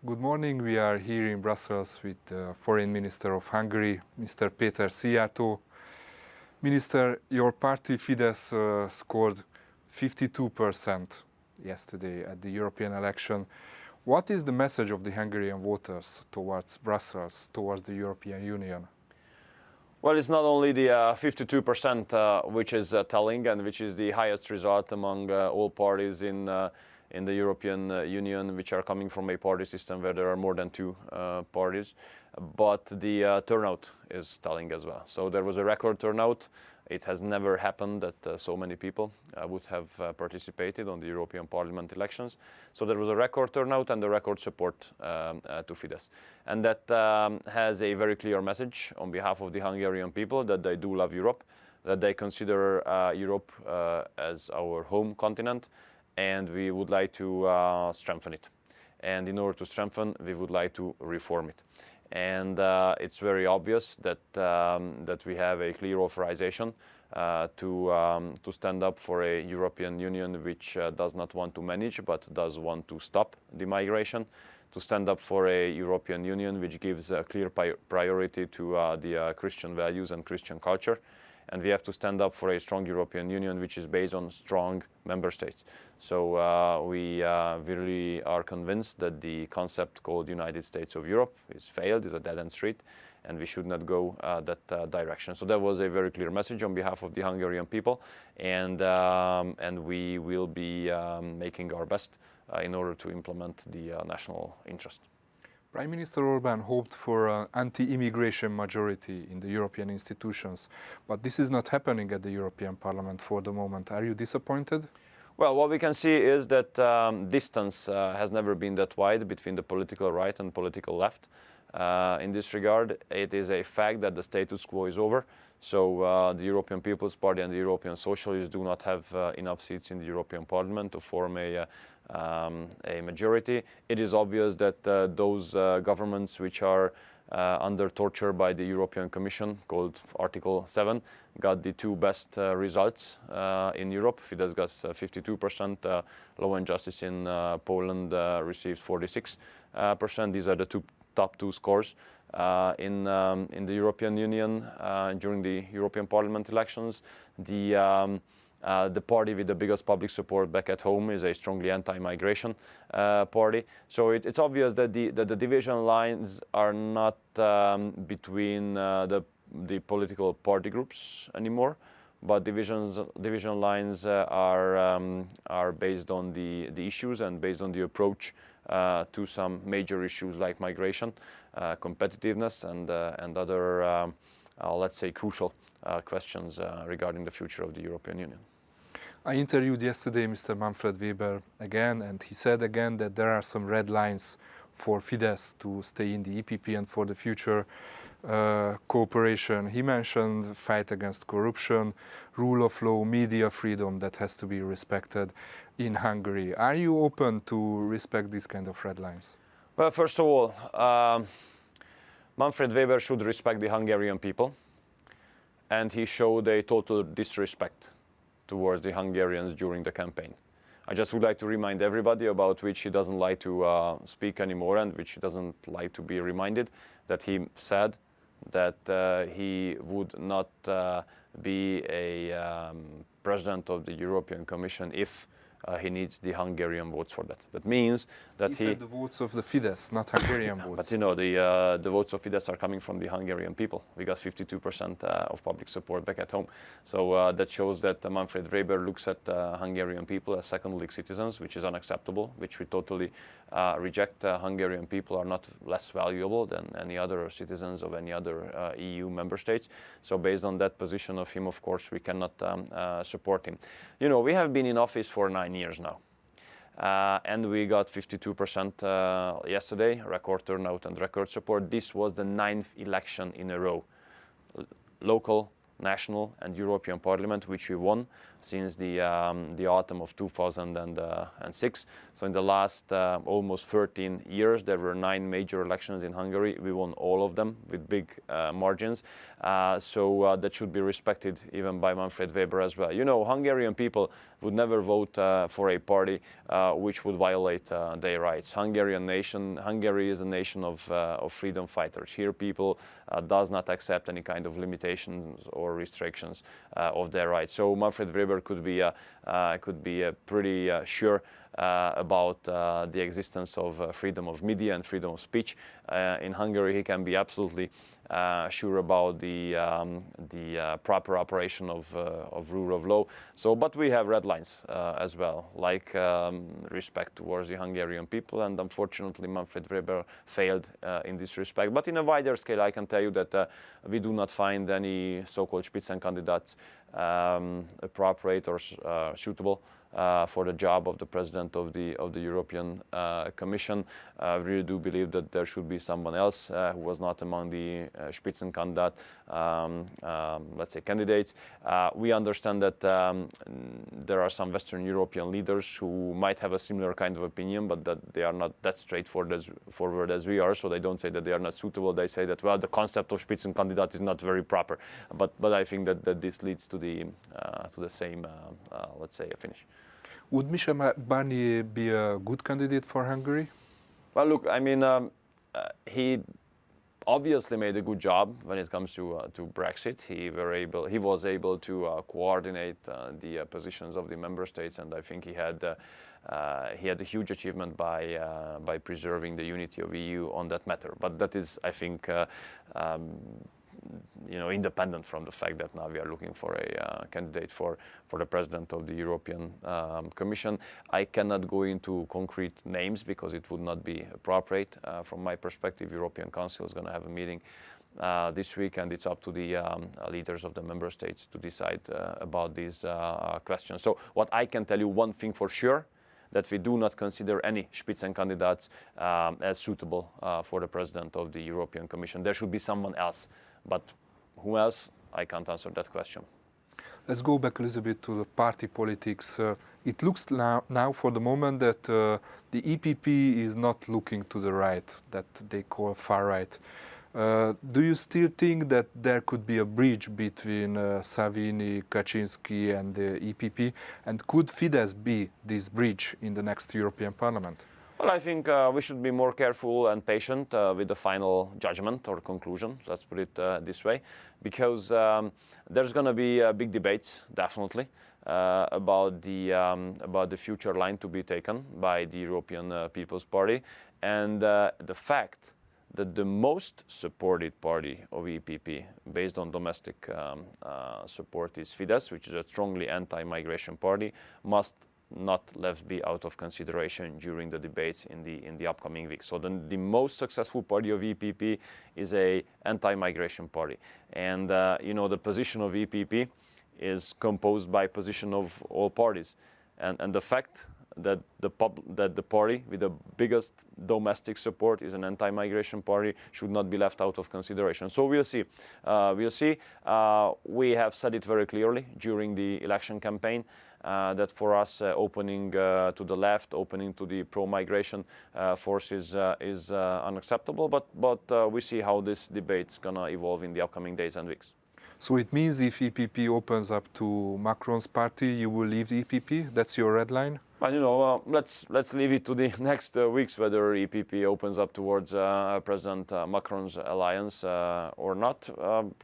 Good morning. We are here in Brussels with the Foreign Minister of Hungary, Mr. Péter Szijjártó. Minister, your party Fidesz scored 52% yesterday at the European election. What is the message of the Hungarian voters towards Brussels, towards the European Union? Well, it's not only the 52% which is telling and which is the highest result among all parties in the European Union, which are coming from a party system where there are more than two parties, but the turnout is telling as well. So there was a record turnout. It has never happened that so many people would have participated on the European Parliament elections. So there was a record turnout and a record support to Fidesz. And that has a very clear message on behalf of the Hungarian people that they do love Europe, that they consider Europe as our home continent, and we would like to strengthen it. And in order to strengthen, we would like to reform it. And it's very obvious that that we have a clear authorization to stand up for a European Union which does not want to manage but does want to stop the migration, to stand up for a European Union which gives a clear priority to the Christian values and Christian culture. And we have to stand up for a strong European Union which is based on strong member states. So we really are convinced that the concept called United States of Europe is failed, is a dead-end street, and we should not go that direction. So that was a very clear message on behalf of the Hungarian people, and we will be making our best in order to implement the national interest. Prime Minister Orbán hoped for an anti-immigration majority in the European institutions, but this is not happening at the European Parliament for the moment. Are you disappointed? Well, what we can see is that distance has never been that wide between the political right and political left. In this regard, it is a fact that the status quo is over. So the European People's Party and the European Socialists do not have enough seats in the European Parliament to form a majority. It is obvious that those governments which are under torture by the European Commission, called Article 7, got the two best results in Europe. Fidesz got 52%, Law and Justice in Poland received 46%. These are the top two scores in the European Union during the European Parliament elections. The party with the biggest public support back at home is a strongly anti-migration party. So it's obvious that the division lines are not between the political party groups anymore, but division lines are based on the issues and based on the approach to some major issues like migration, competitiveness, and other, let's say, crucial questions regarding the future of the European Union. I interviewed yesterday Mr. Manfred Weber again, and he said again that there are some red lines for Fidesz to stay in the EPP and for the future cooperation. He mentioned fight against corruption, rule of law, media freedom that has to be respected in Hungary. Are you open to respect these kind of red lines? Well, first of all, Manfred Weber should respect the Hungarian people, and he showed a total disrespect towards the Hungarians during the campaign. I just would like to remind everybody about which he doesn't like to speak anymore and which he doesn't like to be reminded, that he said that he would not be a president of the European Commission if he needs the Hungarian votes for that. That means that he said the votes of the Fidesz, not Hungarian votes. But you know, the votes of Fidesz are coming from the Hungarian people. We got 52% of public support back at home. So that shows that Manfred Weber looks at Hungarian people as second-league citizens, which is unacceptable, which we totally reject. Hungarian people are not less valuable than any other citizens of any other EU member states. So based on that position of him, of course, we cannot support him. You know, we have been in office for 9 years now. And we got 52% yesterday, record turnout and record support. This was the 9th election in a row, local, national and European Parliament, which we won since the autumn of 2006. So in the last almost 13 years, there were 9 major elections in Hungary. We won all of them with big margins. So that should be respected even by Manfred Weber as well. You know, Hungarian people would never vote for a party which would violate their rights. Hungary is a nation of freedom fighters. Here people does not accept any kind of limitations or restrictions of their rights. So Manfred Weber could be pretty sure about the existence of freedom of media and freedom of speech. In Hungary, he can be absolutely sure about the proper operation of rule of law. So, but we have red lines as well, like respect towards the Hungarian people, and unfortunately Manfred Weber failed in this respect. But in a wider scale, I can tell you that we do not find any so-called Spitzenkandidaten appropriate or suitable for the job of the president of the European Commission. I really do believe that there should be someone else who was not among the Spitzenkandidat, let's say, candidates. We understand that there are some Western European leaders who might have a similar kind of opinion, but that they are not that straightforward as we are. So they don't say that they are not suitable. They say that, well, the concept of Spitzenkandidat is not very proper. But I think that this leads to the same, let's say, finish. Would Michel Barnier be a good candidate for Hungary? Well, look, I mean, he obviously made a good job when it comes to Brexit. He was able to coordinate the positions of the member states, and I think he had a huge achievement by preserving the unity of EU on that matter. But that is, I think, independent from the fact that now we are looking for a candidate for the president of the European Commission. I cannot go into concrete names because it would not be appropriate. From my perspective, European Council is going to have a meeting this week, and it's up to the leaders of the member states to decide about these questions. So what I can tell you, one thing for sure, that we do not consider any Spitzenkandidaten as suitable for the president of the European Commission. There should be someone else. But who else? I can't answer that question. Let's go back a little bit to the party politics. It looks now for the moment that the EPP is not looking to the right, that they call far right. Do you still think that there could be a bridge between Salvini, Kaczynski and the EPP? And could Fidesz be this bridge in the next European Parliament? Well, I think we should be more careful and patient with the final judgment or conclusion, let's put it this way, because there's going to be big debates, definitely, about the future line to be taken by the European People's Party. And the fact that the most supported party of EPP, based on domestic support, is Fidesz, which is a strongly anti-migration party, must not left be out of consideration during the debates in the upcoming weeks. So the most successful party of EPP is a anti-migration party, and the position of EPP is composed by position of all parties, and the fact that the party with the biggest domestic support is an anti-migration party should not be left out of consideration. So we'll see. We have said it very clearly during the election campaign that for us opening to the left, opening to the pro-migration forces is unacceptable. But we see how this debate's gonna evolve in the upcoming days and weeks. So it means if EPP opens up to Macron's party, you will leave the EPP? That's your red line? Well, let's leave it to the next weeks whether EPP opens up towards President Macron's alliance or not.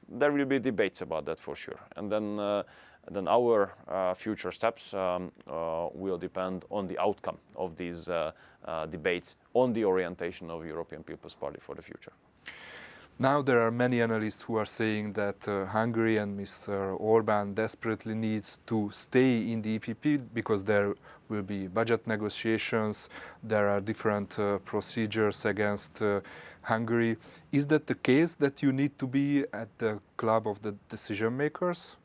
There will be debates about that for sure, and then our future steps will depend on the outcome of these debates on the orientation of European People's Party for the future. Now there are many analysts who are saying that Hungary and Mr. Orbán desperately needs to stay in the EPP because there will be budget negotiations, there are different procedures against Hungary. Is that the case, that you need to be at the club of the decision makers?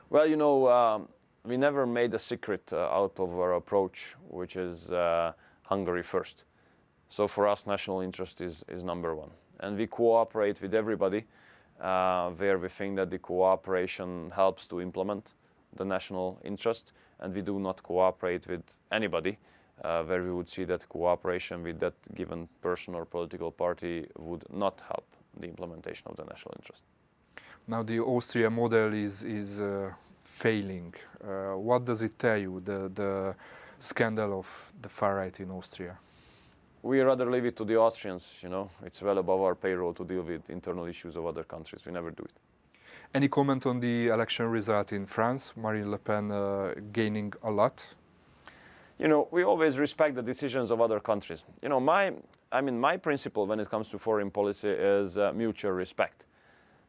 Well, we never made a secret out of our approach, which is Hungary first. So for us, national interest is number one. And we cooperate with everybody where we think that the cooperation helps to implement the national interest, and we do not cooperate with anybody where we would see that cooperation with that given person or political party would not help the implementation of the national interest. Now the Austria model is failing. What does it tell you, the scandal of the far right in Austria? We rather leave it to the Austrians, you know. It's well above our payroll to deal with internal issues of other countries. We never do it. Any comment on the election result in France? Marine Le Pen gaining a lot? You know, we always respect the decisions of other countries. You know, my principle when it comes to foreign policy is mutual respect.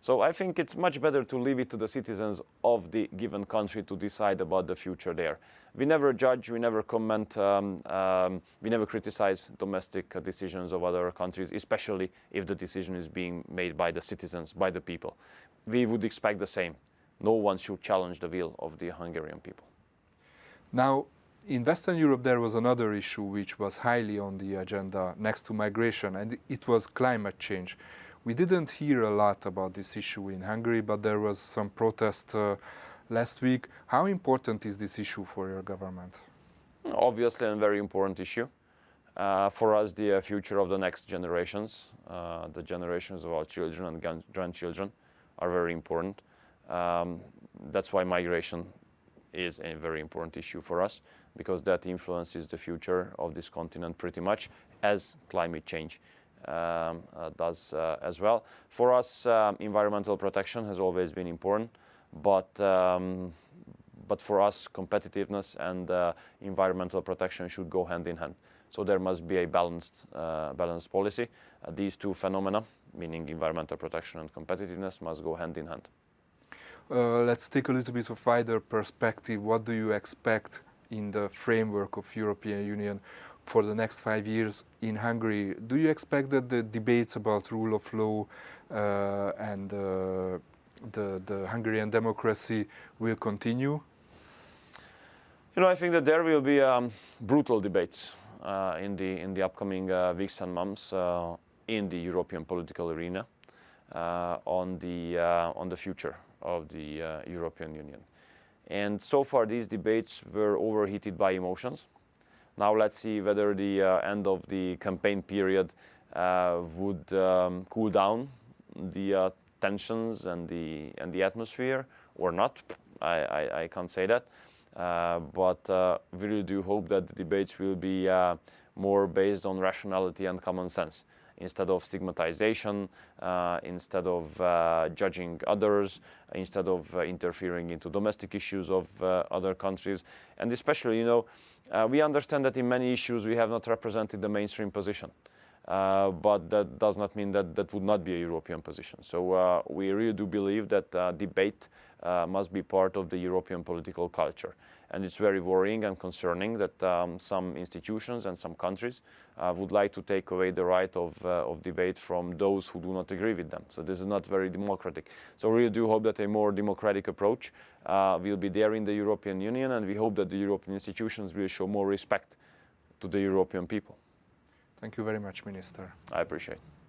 So I think it's much better to leave it to the citizens of the given country to decide about the future there. We never judge, we never comment, we never criticize domestic decisions of other countries, especially if the decision is being made by the citizens, by the people. We would expect the same. No one should challenge the will of the Hungarian people. Now, in Western Europe, there was another issue which was highly on the agenda next to migration, and it was climate change. We didn't hear a lot about this issue in Hungary, but there was some protest last week. How important is this issue for your government? Obviously a very important issue. For us, the future of the next generations, the generations of our children and grandchildren are very important. That's why migration is a very important issue for us, because that influences the future of this continent pretty much, as climate change does as well. For us, environmental protection has always been important, but for us, competitiveness and environmental protection should go hand in hand. So there must be a balanced policy. These two phenomena, meaning environmental protection and competitiveness, must go hand in hand. Let's take a little bit of wider perspective. What do you expect in the framework of European Union for the next 5 years in Hungary? Do you expect that the debates about rule of law and the Hungarian democracy will continue? You know, I think that there will be brutal debates in the upcoming weeks and months in the European political arena on the future of the European Union. And so far these debates were overheated by emotions. Now let's see whether the end of the campaign period would cool down the tensions and the atmosphere or not. I can't say that. But we really do hope that the debates will be more based on rationality and common sense, instead of stigmatization, instead of judging others, instead of interfering into domestic issues of other countries. And especially, you know, we understand that in many issues we have not represented the mainstream position. But that does not mean that that would not be a European position. So we really do believe that debate must be part of the European political culture. And it's very worrying and concerning that some institutions and some countries would like to take away the right of debate from those who do not agree with them. So this is not very democratic. So we really do hope that a more democratic approach will be there in the European Union, and we hope that the European institutions will show more respect to the European people. Thank you very much, Minister. I appreciate it.